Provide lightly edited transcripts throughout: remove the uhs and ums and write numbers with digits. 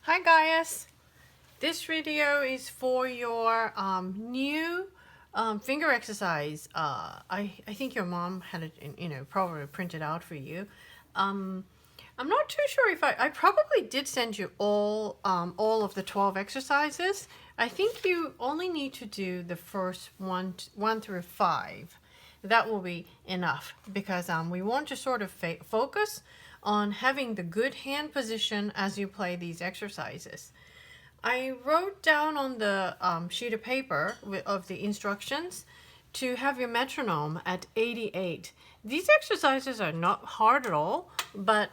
Hi Gaius! This video is for your new finger exercise. I think your mom had it, probably printed out for you. I'm not too sure if I probably did send you all of the 12 exercises. I think you only need to do the first one through 5. That will be enough because we want to sort of focus on having the good hand position as you play these exercises. I wrote down on the sheet of paper of the instructions to have your metronome at 88. These exercises are not hard at all, but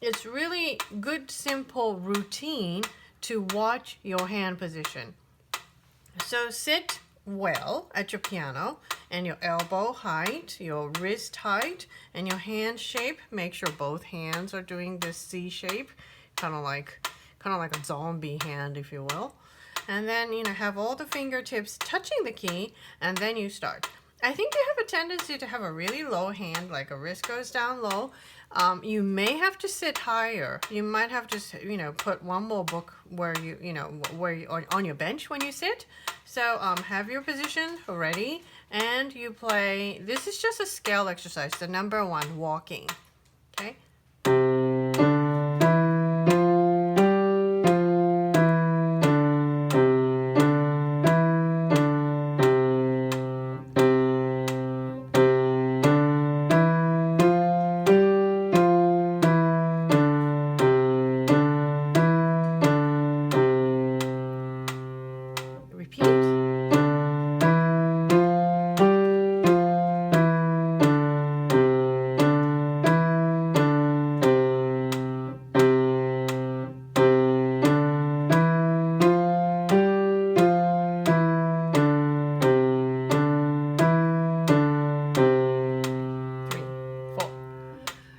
it's really good, simple routine to watch your hand position. So sit well at your piano and your elbow height, your wrist height, and your hand shape. Make sure both hands are doing this C shape, kind of like a zombie hand, if you will. And then, have all the fingertips touching the key, and then you start. I think you have a tendency to have a really low hand, like a wrist goes down low. You may have to sit higher. You might have to, put one more book where on your bench when you sit. So have your position ready, and you play. This is just a scale exercise. The number 1, walking. Okay.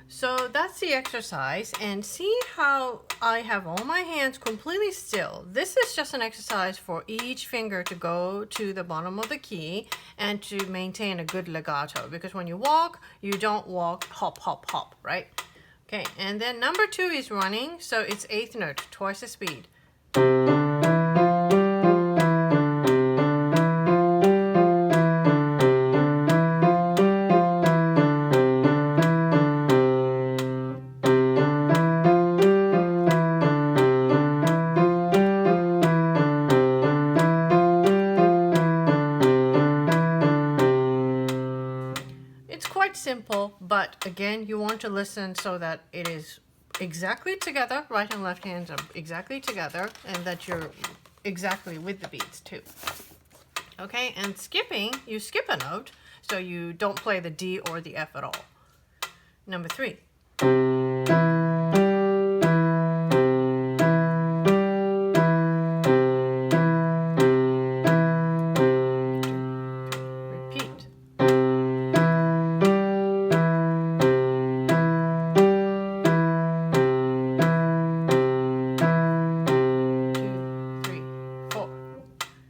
So that's the exercise, and see how I have all my hands completely still. This is just an exercise for each finger to go to the bottom of the key and to maintain a good legato, because when you walk, you don't walk hop, hop, hop, right? Okay, and then number 2 is running, so it's 8th note, twice the speed. Simple, but again, you want to listen so that it is exactly together. Right and left hands are exactly together, and that you're exactly with the beats too. Okay, and skipping, you skip a note, so you don't play the D or the F at all. Number 3.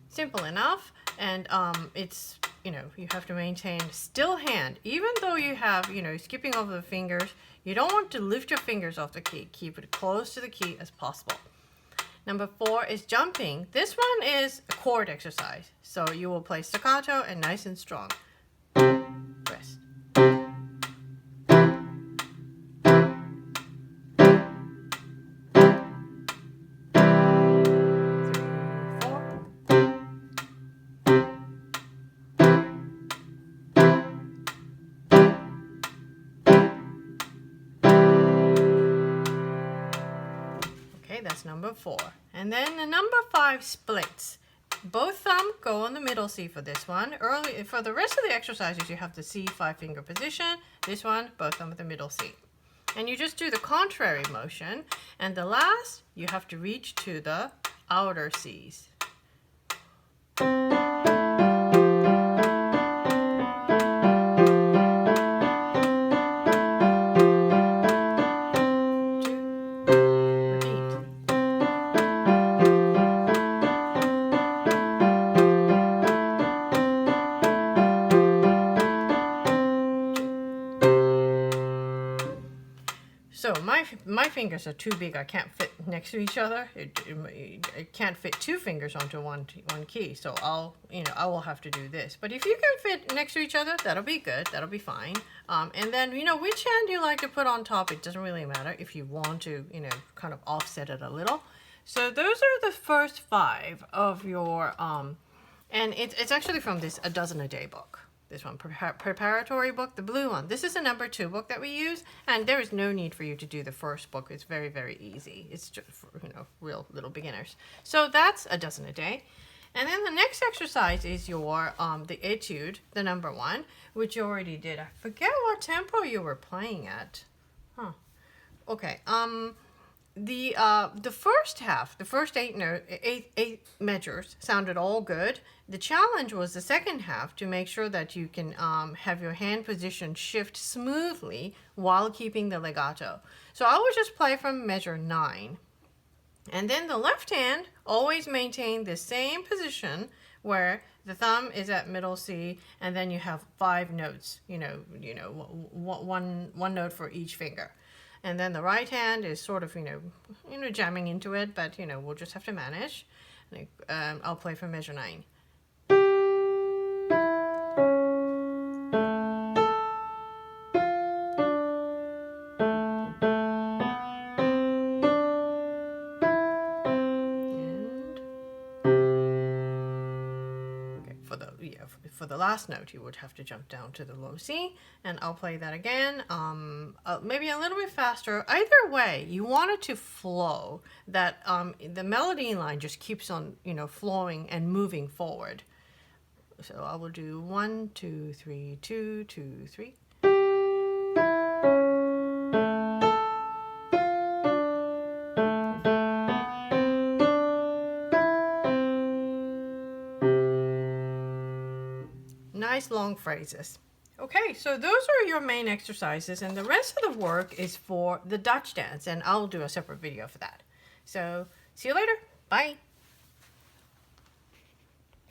Simple enough, and it's, you have to maintain still hand. Even though you have, skipping over the fingers, you don't want to lift your fingers off the key. Keep it close to the key as possible. Number 4 is jumping. This one is a chord exercise, so you will play staccato and nice and strong. Rest. That's number 4. And then the number 5 splits. Both thumb go on the middle C for this one. For the rest of the exercises, you have the C 5-finger position. This one, both thumb at the middle C. And you just do the contrary motion. And the last, you have to reach to the outer Cs. So my fingers are too big. I can't fit next to each other. It can't fit two fingers onto one key. So I will have to do this. But if you can fit next to each other, that'll be good. That'll be fine. And then, which hand you like to put on top, it doesn't really matter if you want to, kind of offset it a little. So those are the first 5 of your, and it's actually from this A Dozen a Day book. This one, preparatory book, the blue one. This is a number 2 book that we use, and there is no need for you to do the first book. It's very, very easy. It's just for, real little beginners. So that's A Dozen a Day. And then the next exercise is your, the Etude, the number 1, which you already did. I forget what tempo you were playing at. Huh. Okay, the first half, the first 8 measures sounded all good. The challenge was the second half to make sure that you can have your hand position shift smoothly while keeping the legato. So I will just play from measure 9. And then the left hand always maintain the same position where the thumb is at middle C, and then you have 5 notes, one note for each finger. And then the right hand is sort of, jamming into it, but, we'll just have to manage. I'll play from measure 9. For the last note, you would have to jump down to the low C, and I'll play that again, maybe a little bit faster. Either way, you want it to flow, that the melody line just keeps on, flowing and moving forward. So I will do 1, 2, 3, 2, 2, 3. Nice long phrases. Okay, so those are your main exercises, and the rest of the work is for the Dutch dance, and I'll do a separate video for that. So see you later. Bye.